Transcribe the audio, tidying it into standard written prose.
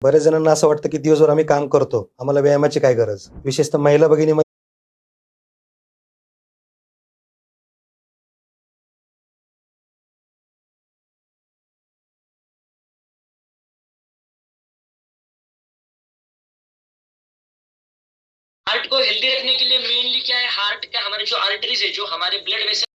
बऱ्याच जणांना असं वाटतं की दिवसभर आम्ही काम करतो, आम्हाला व्यायामाची काय गरज? विशेषतः महिला भगिनी हार्ट को हेल्दी रखने के लिए मेनली क्या है, हार्ट का हमारे जो आर्टरीज है, जो हमारे ब्लड वेसल